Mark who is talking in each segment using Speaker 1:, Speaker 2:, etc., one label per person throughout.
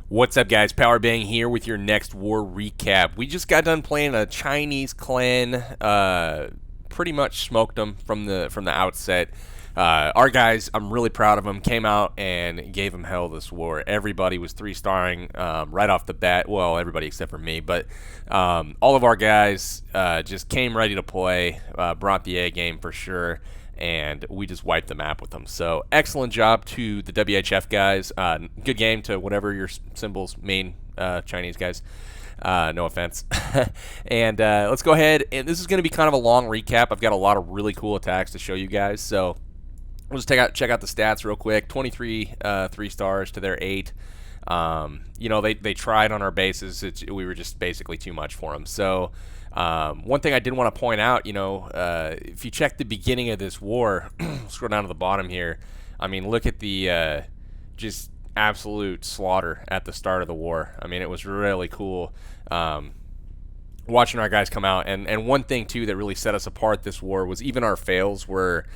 Speaker 1: What's up, guys? Powerbang here with your next war recap. We just got done playing a Chinese clan. Pretty much smoked them from the outset. Our guys, I'm really proud of them. Came out and gave them hell this war. Everybody was 3-starring right off the bat. Well, everybody except for me, but all of our guys just came ready to play. Brought the A game for sure. And we just wiped the map with them. So excellent job to the WHF guys. Good game to whatever your symbols main Chinese guys. No offense. And let's go ahead. And this is going to be kind of a long recap. I've got a lot of really cool attacks to show you guys. So we'll just check out the stats real quick. 23 3-stars to their 8. You know, they tried on our bases. We were just basically too much for them. So one thing I did want to point out, you know, if you check the beginning of this war, scroll down to the bottom here, I mean, look at the just absolute slaughter at the start of the war. I mean, it was really cool watching our guys come out. And one thing, too, that really set us apart this war was even our fails were,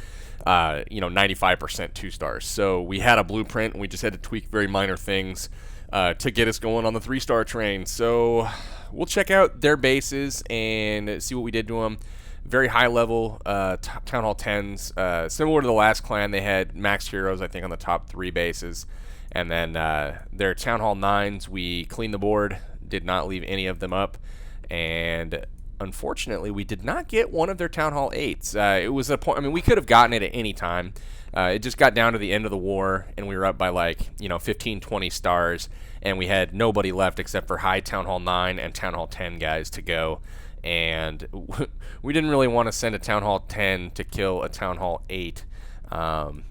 Speaker 1: you know, 95% 2-stars. So we had a blueprint, and we just had to tweak very minor things to get us going on the 3-star train. So we'll check out their bases and see what we did to them. Very high level Town Hall 10s. Similar to the last clan, they had max heroes, I think, on the top 3 bases. And then their Town Hall 9s, we cleaned the board, did not leave any of them up. And unfortunately, we did not get one of their Town Hall 8s. It was a point, I mean, we could have gotten it at any time. It just got down to the end of the war, and we were up by, like, you know, 15, 20 stars, and we had nobody left except for high Town Hall 9 and Town Hall 10 guys to go. And we didn't really want to send a Town Hall 10 to kill a Town Hall 8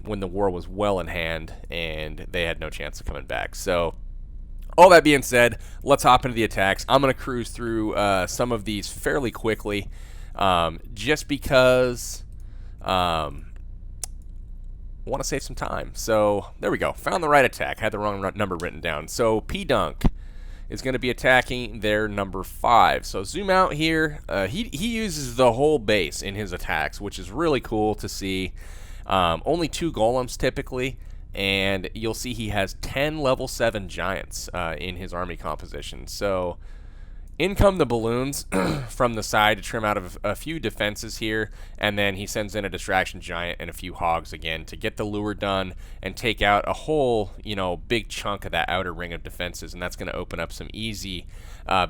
Speaker 1: when the war was well in hand, and they had no chance of coming back. So all that being said, let's hop into the attacks. I'm going to cruise through some of these fairly quickly just because I want to save some time. So there we go. Found the right attack. Had the wrong number written down. So P-Dunk is going to be attacking their number 5. So zoom out here. He uses the whole base in his attacks, which is really cool to see. Only 2 golems typically. And you'll see he has 10 level 7 giants in his army composition. So in come the balloons from the side to trim out of a few defenses here, and then he sends in a distraction giant and a few hogs again to get the lure done and take out a whole, you know, big chunk of that outer ring of defenses, and that's going to open up some easy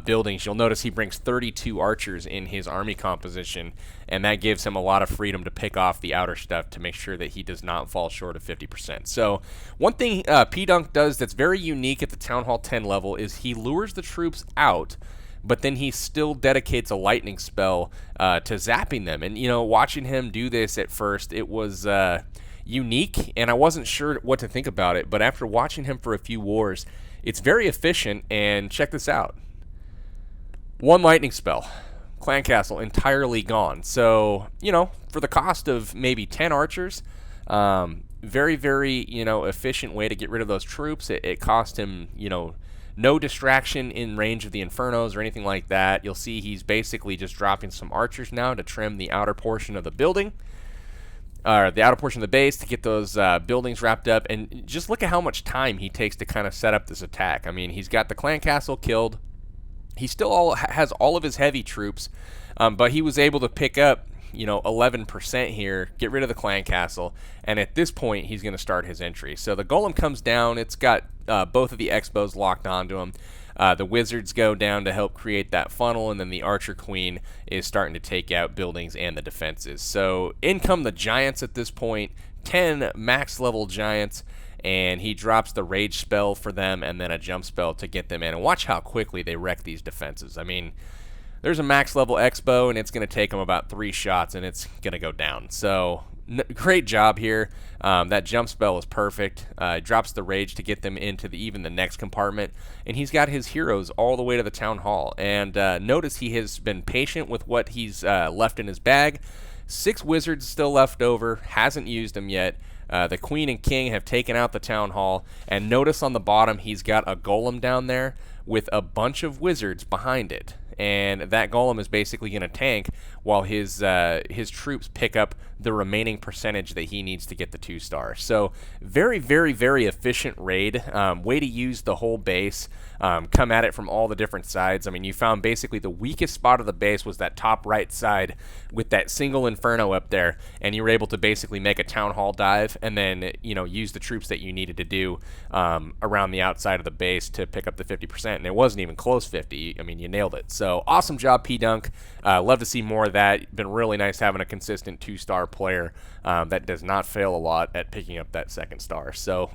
Speaker 1: buildings. You'll notice he brings 32 archers in his army composition, and that gives him a lot of freedom to pick off the outer stuff to make sure that he does not fall short of 50%. So one thing P-Dunk does that's very unique at the Town Hall 10 level is he lures the troops out, but then he still dedicates a lightning spell to zapping them. And, you know, watching him do this at first, it was unique, and I wasn't sure what to think about it. But after watching him for a few wars, it's very efficient, and check this out. 1 lightning spell. Clan Castle entirely gone. So, you know, for the cost of maybe 10 archers, very, very, you know, efficient way to get rid of those troops. It cost him, you know, no distraction in range of the Infernos or anything like that. You'll see he's basically just dropping some archers now to trim the outer portion of the building, or the outer portion of the base, to get those buildings wrapped up. And just look at how much time he takes to kind of set up this attack. I mean, he's got the Clan Castle killed. He still has all of his heavy troops, but he was able to pick up, you know, 11% here, get rid of the Clan Castle, and at this point he's going to start his entry. So the golem comes down. It's got both of the Expos locked onto him. The wizards go down to help create that funnel, and then the Archer Queen is starting to take out buildings and the defenses. So in come the giants at this point, 10 max level giants, and he drops the rage spell for them and then a jump spell to get them in. And watch how quickly they wreck these defenses. I mean, there's a max level Expo, and it's going to take him about 3 shots, and it's going to go down. So great job here. That jump spell is perfect. Drops the rage to get them into even the next compartment, and he's got his heroes all the way to the Town Hall. And notice he has been patient with what he's left in his bag. 6 wizards still left over, hasn't used them yet. The Queen and King have taken out the Town Hall, and notice on the bottom he's got a golem down there with a bunch of wizards behind it. and that golem is basically going to tank while his troops pick up the remaining percentage that he needs to get the 2-star. So very, very, very efficient raid. Way to use the whole base. Come at it from all the different sides. I mean, you found basically the weakest spot of the base was that top right side with that single Inferno up there, and you were able to basically make a Town Hall dive and then, you know, use the troops that you needed to do around the outside of the base to pick up the 50%, and it wasn't even close 50. I mean, you nailed it. So awesome job, P-Dunk. Love to see more of that. Been really nice having a consistent 2-star player that does not fail a lot at picking up that 2nd star. So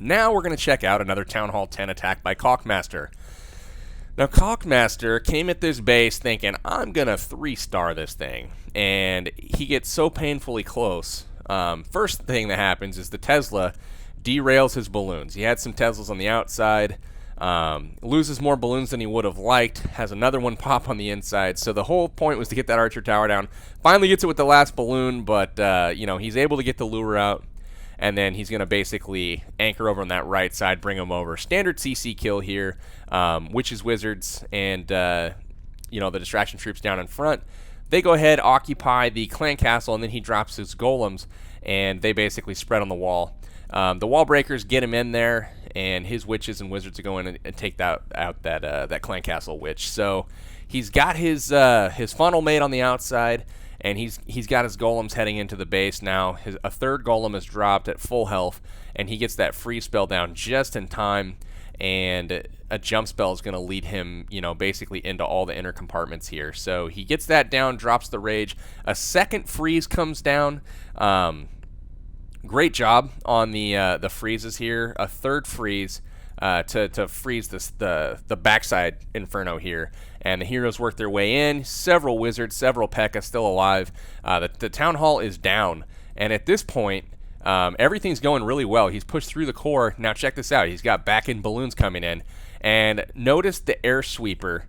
Speaker 1: now we're going to check out another Town Hall 10 attack by Caulkmaster. Now, Caulkmaster came at this base thinking, I'm going to 3-star this thing, and he gets so painfully close. First thing that happens is the Tesla derails his balloons. He had some Teslas on the outside, loses more balloons than he would have liked, has another one pop on the inside. So the whole point was to get that archer tower down. Finally gets it with the last balloon, but you know, he's able to get the lure out, and then he's going to basically anchor over on that right side, bring him over. Standard CC kill here. Witches, Wizards, and you know, the distraction troops down in front. They go ahead, occupy the clan castle, and then he drops his golems, and they basically spread on the wall. The wall breakers get him in there, and his witches and wizards go in and take out that clan castle witch. So he's got his funnel made on the outside, and he's got his golems heading into the base now. A 3rd golem is dropped at full health, and he gets that freeze spell down just in time. And a jump spell is going to lead him, you know, basically into all the inner compartments here. So he gets that down, drops the rage. A 2nd freeze comes down. Great job on the freezes here. A 3rd freeze to freeze the backside Inferno here. And the heroes work their way in. Several wizards, several P.E.K.K.A still alive. The Town Hall is down. And at this point, everything's going really well. He's pushed through the core. Now check this out. He's got back-end balloons coming in. And notice the air sweeper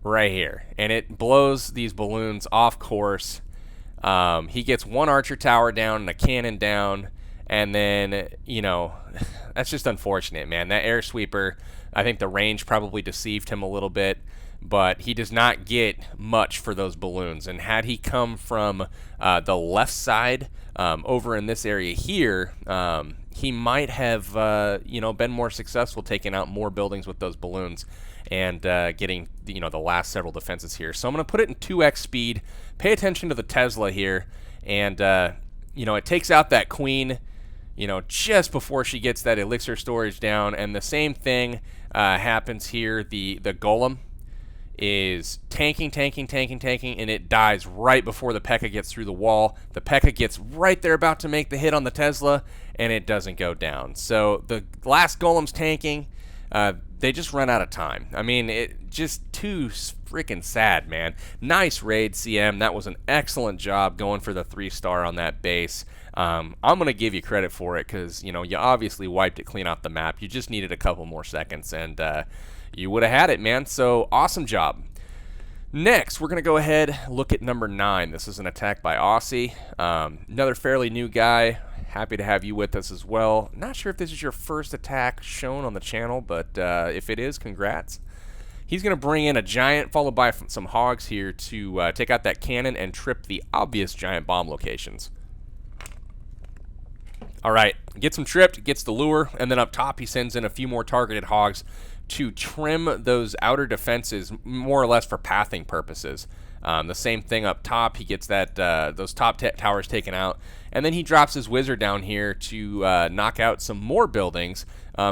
Speaker 1: right here. And it blows these balloons off course. He gets 1 archer tower down and a cannon down. And then, you know, that's just unfortunate, man. That air sweeper, I think the range probably deceived him a little bit. But he does not get much for those balloons. And had he come from the left side over in this area here, he might have you know, been more successful taking out more buildings with those balloons and getting, you know, the last several defenses here. So I'm going to put it in 2x speed. Pay attention to the Tesla here, and you know, it takes out that queen, you know, just before she gets that elixir storage down. And the same thing happens here. The golem is tanking, and it dies right before the P.E.K.K.A gets through the wall. The P.E.K.K.A gets right there about to make the hit on the Tesla, and it doesn't go down. So the last golem's tanking. They just run out of time. I mean, it just too freaking sad, man. Nice raid, CM. That was an excellent job going for the 3-star on that base. I'm going to give you credit for it because, you know, you obviously wiped it clean off the map. You just needed a couple more seconds, and you would have had it, man. So awesome job. Next, we're going to go ahead look at number 9. This is an attack by Aussie. Another fairly new guy. Happy to have you with us as well. Not sure if this is your first attack shown on the channel, but if it is, congrats. He's going to bring in a giant followed by some hogs here to take out that cannon and trip the obvious giant bomb locations. All right, gets him tripped, gets the lure, and then up top he sends in a few more targeted hogs to trim those outer defenses more or less for pathing purposes. The same thing up top. He gets that those top towers taken out, and then he drops his wizard down here to knock out some more buildings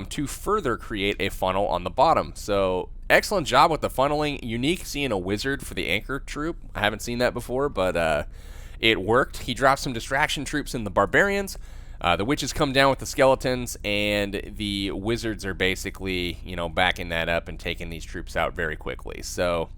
Speaker 1: to further create a funnel on the bottom. So excellent job with the funneling. Unique seeing a wizard for the anchor troop. I haven't seen that before, but it worked. He drops some distraction troops in the barbarians. The witches come down with the skeletons, and the wizards are basically, you know, backing that up and taking these troops out very quickly. So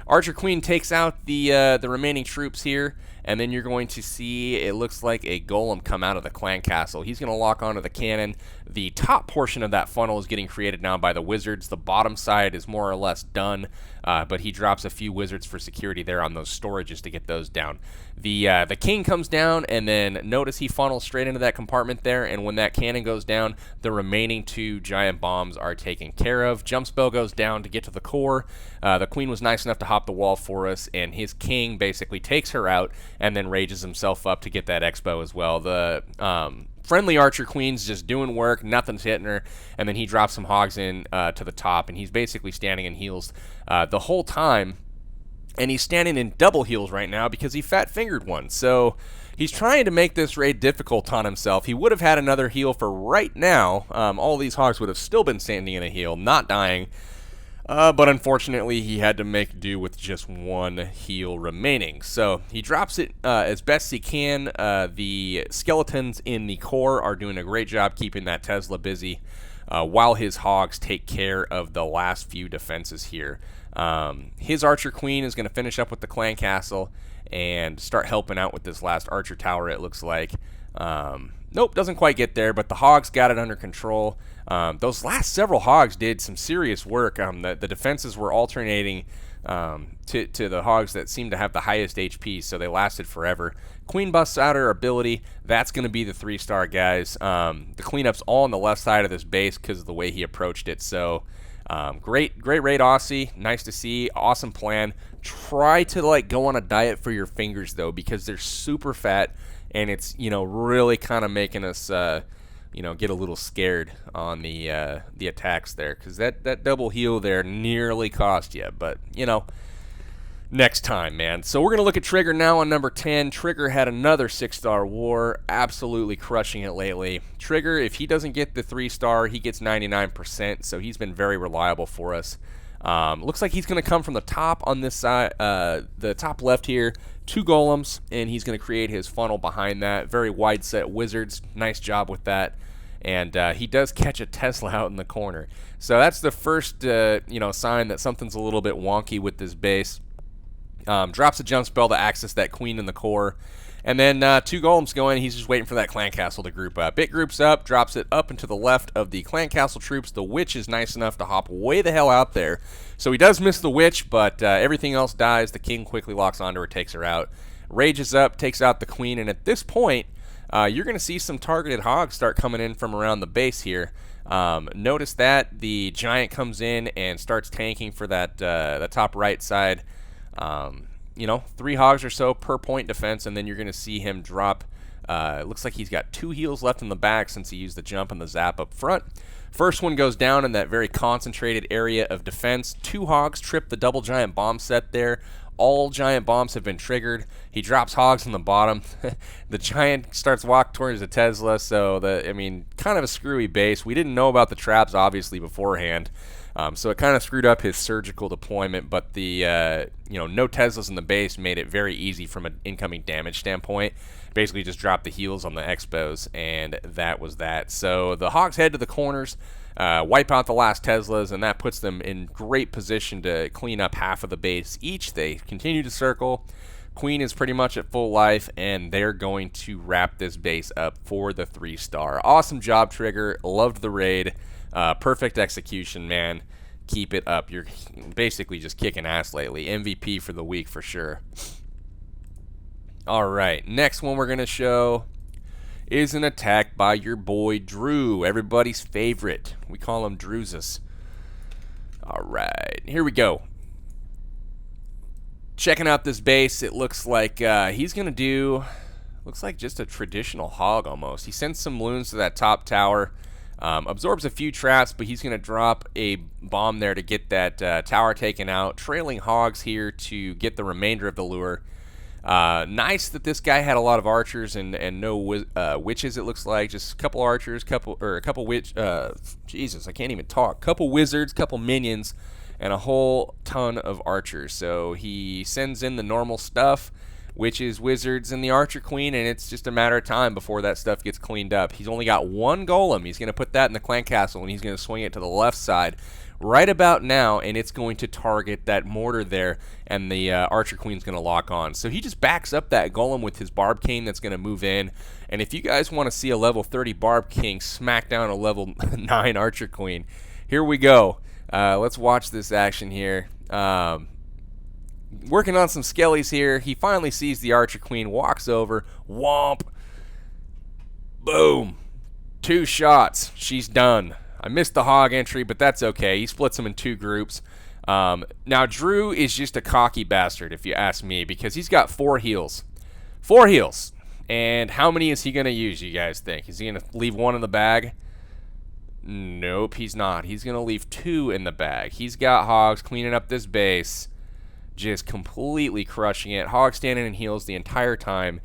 Speaker 1: Archer Queen takes out the remaining troops here, and then you're going to see, it looks like a golem come out of the clan castle. He's going to lock onto the cannon. The top portion of that funnel is getting created now by the wizards. The bottom side is more or less done, but he drops a few wizards for security there on those storages to get those down. The king comes down, and then notice he funnels straight into that compartment there, and when that cannon goes down, the remaining 2 giant bombs are taken care of. Jump spell goes down to get to the core. The queen was nice enough to hop the wall for us, and his king basically takes her out and then rages himself up to get that expo as well. The friendly archer queen's just doing work, nothing's hitting her, and then he drops some hogs in to the top, and he's basically standing in heals the whole time. And he's standing in double heals right now because he fat-fingered one. So he's trying to make this raid difficult on himself. He would have had another heal for right now. All these hogs would have still been standing in a heal, not dying. But unfortunately, he had to make do with just 1 heal remaining. So he drops it as best he can. The skeletons in the core are doing a great job keeping that Tesla busy while his hogs take care of the last few defenses here. His archer queen is going to finish up with the clan castle and start helping out with this last archer tower, it looks like. Nope, doesn't quite get there, but the hogs got it under control. Those last several hogs did some serious work. The defenses were alternating to the hogs that seemed to have the highest HP, so they lasted forever. Queen busts out her ability. That's going to be the 3-star, guys. The cleanup's all on the left side of this base because of the way he approached it, so... great raid, Aussie. Nice to see. Awesome plan. Try to like go on a diet for your fingers though, because they're super fat, and it's really kind of making us get a little scared on the attacks there, because that double heal there nearly cost you. But next time, man. So we're gonna look at Trigger now on number 10. Trigger had another 6-star war, absolutely crushing it lately. Trigger, if he doesn't get the 3-star, he gets 99%, so he's been very reliable for us. Looks like he's gonna come from the top on this side, the top left here, 2 golems, and he's gonna create his funnel behind that. Very wide set wizards, nice job with that. And he does catch a Tesla out in the corner. So that's the first sign that something's a little bit wonky with this base. Drops a jump spell to access that queen in the core. And then 2 golems go in. He's just waiting for that clan castle to group up. It groups up, drops it up and to the left of the clan castle troops. The witch is nice enough to hop way the hell out there. So he does miss the witch, but everything else dies. The king quickly locks onto her, takes her out. Rages up, takes out the queen. And at this point, you're going to see some targeted hogs start coming in from around the base here. Notice that the giant comes in and starts tanking for that the top right side. 3 hogs or so per point defense, and then you're going to see him drop. It looks like he's got 2 heals left in the back since he used the jump and the zap up front. First one goes down in that very concentrated area of defense. 2 hogs trip the double giant bomb set there. All giant bombs have been triggered. He drops hogs on the bottom. The giant starts walking towards the Tesla, so kind of a screwy base. We didn't know about the traps, obviously, beforehand. So it kind of screwed up his surgical deployment, but the no Teslas in the base made it very easy from an incoming damage standpoint. Basically just dropped the heals on the expos, and that was that. So the hogs head to the corners, wipe out the last Teslas, and that puts them in great position to clean up half of the base each. They continue to circle. Queen is pretty much at full life, and they're going to wrap this base up for the 3-star. Awesome job, Trigger. Loved the raid. Perfect execution, man. Keep it up. You're basically just kicking ass lately. MVP for the week for sure. Alright, next one we're going to show is an attack by your boy Drew. Everybody's favorite. We call him Drewzus. Alright, here we go. Checking out this base, it looks like he's going to do, looks like just a traditional hog almost. He sends some loons to that top tower. Absorbs a few traps, but he's going to drop a bomb there to get that tower taken out. Trailing hogs here to get the remainder of the lure. Nice that this guy had a lot of archers and no witches, it looks like. Just a couple archers, a couple Jesus, I can't even talk. Couple wizards, couple minions, and a whole ton of archers. So he sends in the normal stuff, witches, wizards, and the archer queen, and it's just a matter of time before that stuff gets cleaned up. He's only got 1 golem. He's going to put that in the clan castle, and he's going to swing it to the left side. right about now, and it's going to target that mortar there, and the Archer Queen's going to lock on. So he just backs up that Golem with his Barb King that's going to move in. And if you guys want to see a level 30 Barb King smack down a level 9 Archer Queen, here we go. Let's watch this action here. Working on some skellies here. He finally sees the Archer Queen, walks over, womp, boom, 2 shots. She's done. I missed the hog entry, but that's okay. He splits them in 2 groups. Now, Drew is just a cocky bastard, if you ask me, because he's got 4 heals. 4 heals. And how many is he going to use, you guys think? Is he going to leave 1 in the bag? Nope, he's not. He's going to leave 2 in the bag. He's got hogs cleaning up this base, just completely crushing it. Hog standing in heals the entire time.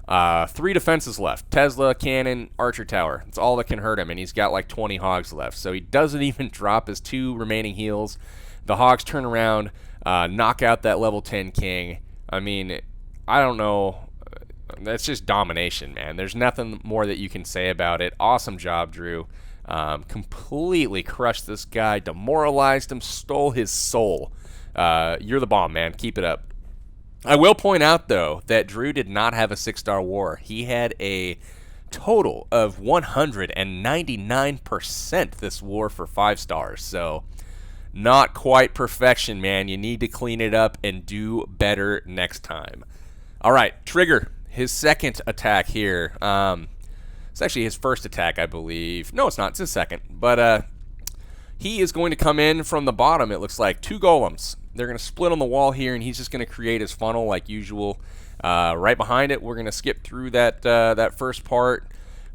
Speaker 1: 3 defenses left. Tesla, cannon, archer tower. That's all that can hurt him, and he's got like 20 hogs left. So he doesn't even drop his 2 remaining heals. The hogs turn around, knock out that level 10 king. I mean, I don't know. That's just domination, man. There's nothing more that you can say about it. Awesome job, Drew. Completely crushed this guy, demoralized him, stole his soul. You're the bomb, man. Keep it up. I will point out, though, that Drew did not have a 6-star war. He had a total of 199% this war for 5 stars. So, not quite perfection, man. You need to clean it up and do better next time. All right, Trigger, his second attack here. It's actually his first attack, I believe. No, it's not. It's his second. But he is going to come in from the bottom, it looks like. 2 golems. They're going to split on the wall here, and he's just going to create his funnel like usual. Right behind it, we're going to skip through that first part.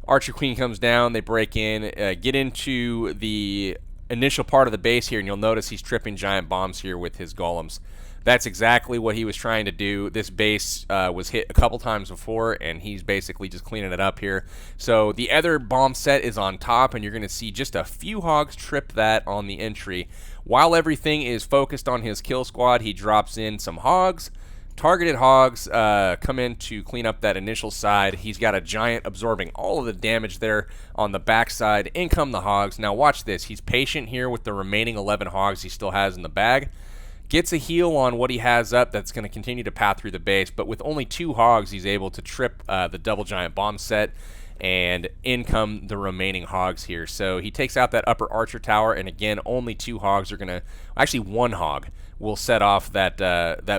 Speaker 1: Archer Queen comes down. They break in, get into the initial part of the base here, and you'll notice he's tripping giant bombs here with his golems. That's exactly what he was trying to do. This base was hit a couple times before, and he's basically just cleaning it up here. So the other bomb set is on top, and you're going to see just a few hogs trip that on the entry. While everything is focused on his kill squad, he drops in some hogs. Targeted hogs come in to clean up that initial side. He's got a giant absorbing all of the damage there on the backside. In come the hogs. Now watch this. He's patient here with the remaining 11 hogs he still has in the bag. Gets a heal on what he has up that's going to continue to path through the base, but with only 2 hogs, he's able to trip the double giant bomb set, and in come the remaining hogs here. So he takes out that upper archer tower, and again, only 2 hogs are going to, actually 1 hog will set off that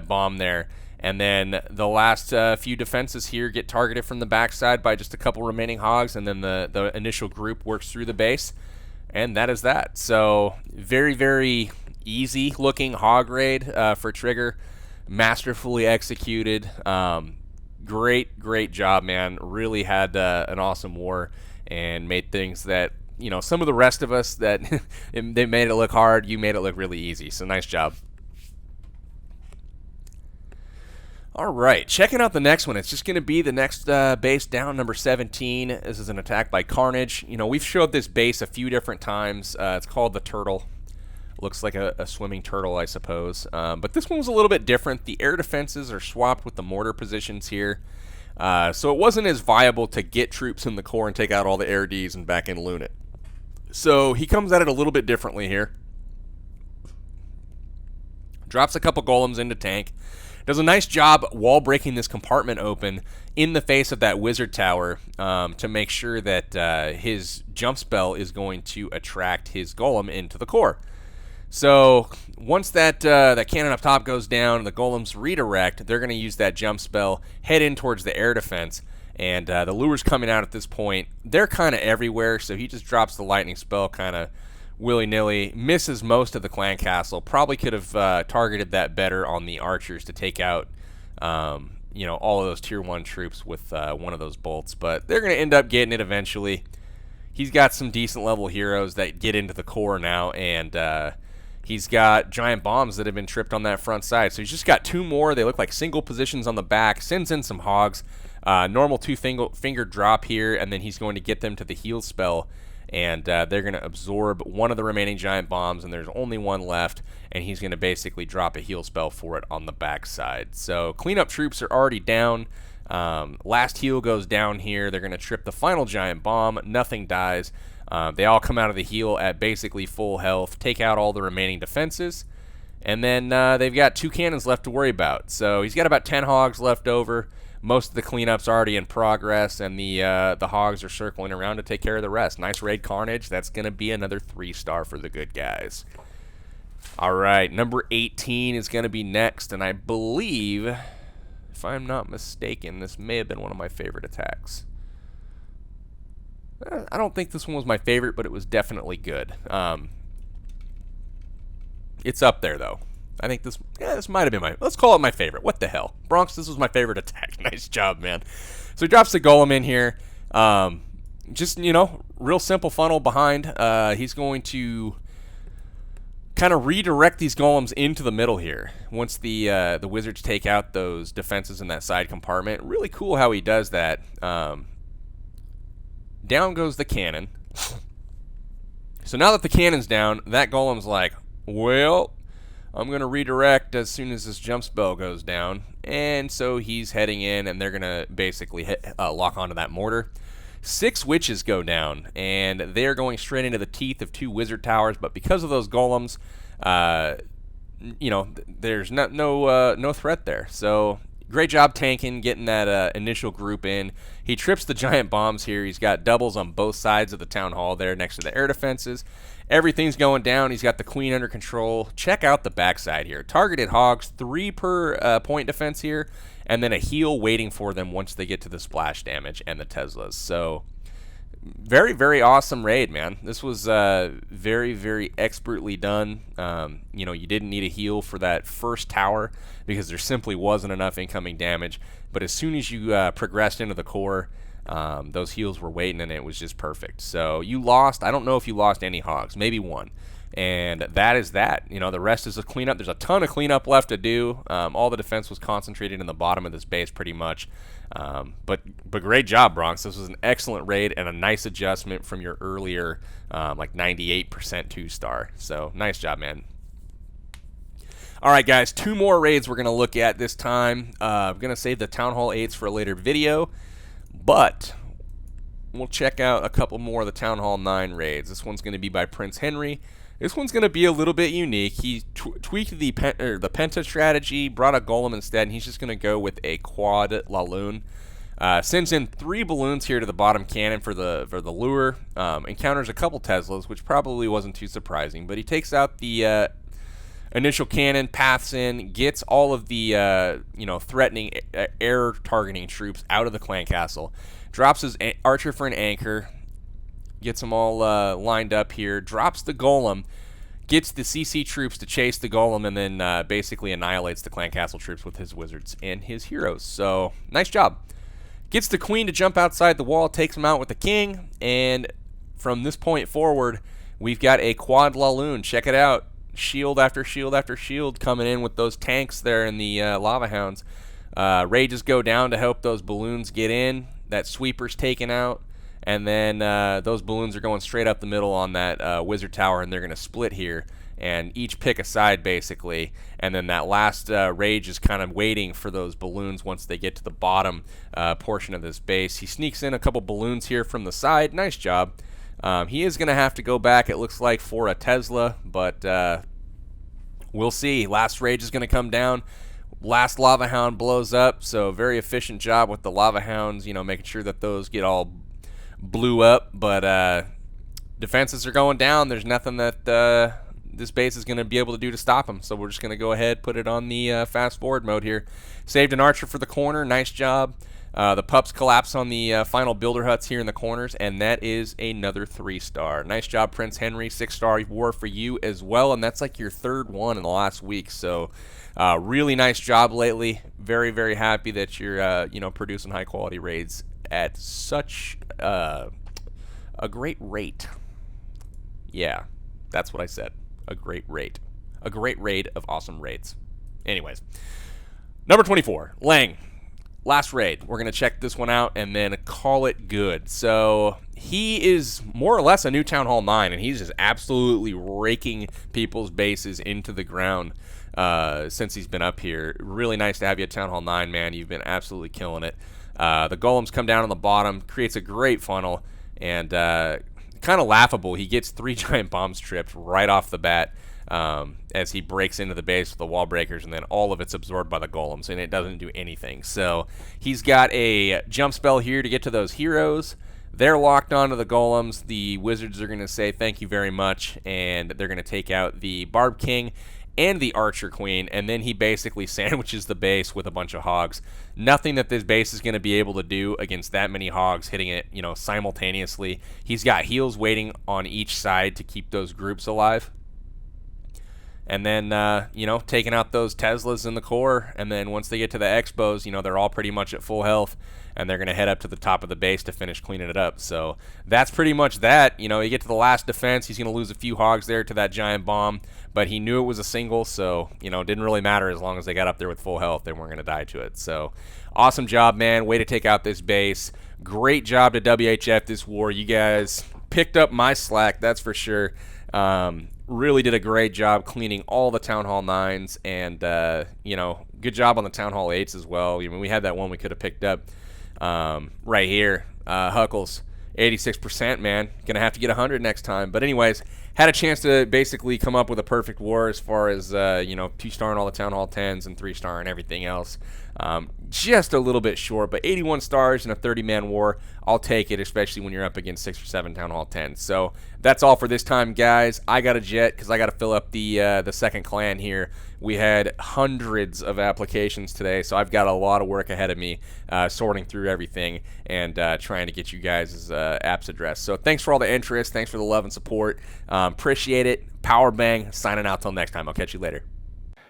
Speaker 1: bomb there. And then the last few defenses here get targeted from the backside by just a couple remaining hogs, and then the initial group works through the base, and that is that. So very, very easy looking hog raid for Trigger. Masterfully executed. Great job, man. Really had an awesome war and made things that, you know, some of the rest of us that they made it look hard, you made it look really easy. So nice job. All right, checking out the next one. It's just going to be the next base down, number 17. This is an attack by Carnage. You know, we've showed this base a few different times. It's called the Turtle. Looks like a swimming turtle, I suppose. But this one was a little bit different. The air defenses are swapped with the mortar positions here. So it wasn't as viable to get troops in the core and take out all the air Ds and back in LaLoon it. So he comes at it a little bit differently here. Drops a couple golems into tank. Does a nice job wall breaking this compartment open in the face of that wizard tower to make sure that his jump spell is going to attract his golem into the core. So once that cannon up top goes down, the golems redirect. They're going to use that jump spell, head in towards the air defense, and the lures coming out at this point. They're kind of everywhere, so he just drops the lightning spell kind of willy-nilly, misses most of the clan castle. Probably could have targeted that better on the archers to take out you know, all of those tier 1 troops with one of those bolts, but they're going to end up getting it eventually. He's got some decent level heroes that get into the core now, and he's got giant bombs that have been tripped on that front side. So he's just got 2 more. They look like single positions on the back. Sends in some hogs. Normal 2-finger drop here, and then he's going to get them to the heal spell. And they're going to absorb one of the remaining giant bombs, and there's only 1 left. And he's going to basically drop a heal spell for it on the backside. So cleanup troops are already down. Last heal goes down here. They're going to trip the final giant bomb. Nothing dies. They all come out of the heel at basically full health, take out all the remaining defenses, and then they've got 2 cannons left to worry about. So he's got about 10 hogs left over. Most of the cleanup's already in progress, and the hogs are circling around to take care of the rest. Nice raid, Carnage. That's going to be another 3-star for the good guys. All right, number 18 is going to be next, and I believe, if I'm not mistaken, this may have been one of my favorite attacks. I don't think this one was my favorite, but it was definitely good. It's up there, though. I think this might have been let's call it my favorite. What the hell? Bronx, this was my favorite attack. Nice job, man. So he drops the golem in here. Just, real simple funnel behind. He's going to kind of redirect these golems into the middle here once the wizards take out those defenses in that side compartment. Really cool how he does that. Down goes the cannon. So now that the cannon's down, that golem's like, well, I'm going to redirect as soon as this jump spell goes down. And so he's heading in, and they're going to basically lock onto that mortar. 6 witches go down, and they're going straight into the teeth of 2 wizard towers. But because of those golems, there's no threat there. So great job tanking, getting that initial group in. He trips the giant bombs here. He's got doubles on both sides of the town hall there next to the air defenses. Everything's going down. He's got the queen under control. Check out the backside here. Targeted hogs, 3 per point defense here, and then a heal waiting for them once they get to the splash damage and the Teslas. So very, very awesome raid, man. This was very, very expertly done. You didn't need a heal for that first tower because there simply wasn't enough incoming damage. But as soon as you progressed into the core, those heals were waiting, and it was just perfect. So you lost. I don't know if you lost any hogs, maybe 1. And that is that. The rest is a cleanup. There's a ton of cleanup left to do. All the defense was concentrated in the bottom of this base pretty much. But great job, Bronx. This was an excellent raid and a nice adjustment from your earlier 98% 2-star. So nice job, man. All right, guys, 2 more raids we're going to look at this time. I'm going to save the Town Hall 8s for a later video, but we'll check out a couple more of the Town Hall 9 raids. This one's going to be by Prince Henry. This one's going to be a little bit unique. He tweaked the Penta strategy, brought a golem instead, and he's just going to go with a quad LaLoon. Sends in 3 balloons here to the bottom cannon for the lure. Encounters a couple Teslas, which probably wasn't too surprising, but he takes out the initial cannon, paths in, gets all of the threatening air targeting troops out of the clan castle, drops his archer for an anchor, gets them all lined up here, drops the golem, gets the CC troops to chase the golem, and then basically annihilates the clan castle troops with his wizards and his heroes. So nice job. Gets the queen to jump outside the wall, takes him out with the king, and from this point forward, we've got a quad LaLoon. Check it out. Shield after shield after shield coming in with those tanks there in the Lava Hounds. Rages go down to help those balloons get in. That sweeper's taken out. And then those balloons are going straight up the middle on that wizard tower, and they're going to split here. And each pick a side, basically. And then that last rage is kind of waiting for those balloons once they get to the bottom portion of this base. He sneaks in a couple balloons here from the side. Nice job. He is going to have to go back, it looks like, for a Tesla, but we'll see. Last rage is going to come down. Last Lava Hound blows up, so very efficient job with the Lava Hounds, making sure that those get all blew up, but defenses are going down. There's nothing that this base is going to be able to do to stop them, so we're just going to go ahead, put it on the fast forward mode here. Saved an archer for the corner. Nice job. The pups collapse on the final builder huts here in the corners, and that is another 3-star. Nice job, Prince Henry. 6-star war for you as well, and that's like your 3rd one in the last week. So really nice job lately. Very, very happy that you're producing high-quality raids at such a great rate. Yeah, that's what I said. A great rate. A great raid of awesome raids. Anyways, number 24, Lang. Last raid. We're going to check this one out and then call it good. So he is more or less a new Town Hall 9, and he's just absolutely raking people's bases into the ground since he's been up here. Really nice to have you at Town Hall 9, man. You've been absolutely killing it. The golems come down on the bottom, creates a great funnel, and kind of laughable. He gets 3 giant bombs tripped right off the bat as he breaks into the base with the wall breakers, and then all of it's absorbed by the golems, and it doesn't do anything. So he's got a jump spell here to get to those heroes. They're locked onto the golems. The wizards are going to say thank you very much, and they're going to take out the Barb King and the Archer Queen, and then he basically sandwiches the base with a bunch of hogs. Nothing that this base is going to be able to do against that many hogs hitting it, you know, simultaneously. He's got heals waiting on each side to keep those groups alive. And then, you know, taking out those Teslas in the core, and then once they get to the Expos, you know, they're all pretty much at full health, and they're going to head up to the top of the base to finish cleaning it up. So that's pretty much that. You know, you get to the last defense, he's going to lose a few hogs there to that giant bomb, but he knew it was a single, so, you know, it didn't really matter as long as they got up there with full health. They weren't going to die to it. So awesome job, man. Way to take out this base. Great job to WHF this war. You guys picked up my slack, that's for sure. Really did a great job cleaning all the Town Hall 9s, and, you know, good job on the Town Hall 8s as well. I mean, we had that one we could have picked up right here. Huckles, 86%, man. Going to have to get 100 next time. But anyways, had a chance to basically come up with a perfect war as far as, you know, 2-star in all the Town Hall 10s and 3-star and everything else. Just a little bit short, but 81 stars in a 30-man war, I'll take it, especially when you're up against 6 or 7 Town Hall 10s. So that's all for this time, guys. I got a jet because I got to fill up the second clan here. We had hundreds of applications today, so I've got a lot of work ahead of me sorting through everything and trying to get you guys' apps addressed. So thanks for all the interest. Thanks for the love and support. Appreciate it. Powerbang, signing out till next time. I'll catch you later.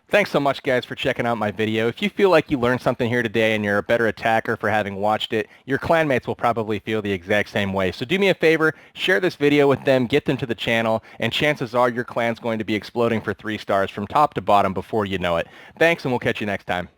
Speaker 2: Thanks so much, guys, for checking out my video. If you feel like you learned something here today and you're a better attacker for having watched it, your clanmates will probably feel the exact same way. So do me a favor, share this video with them, get them to the channel, and chances are your clan's going to be exploding for 3 stars from top to bottom before you know it. Thanks, and we'll catch you next time.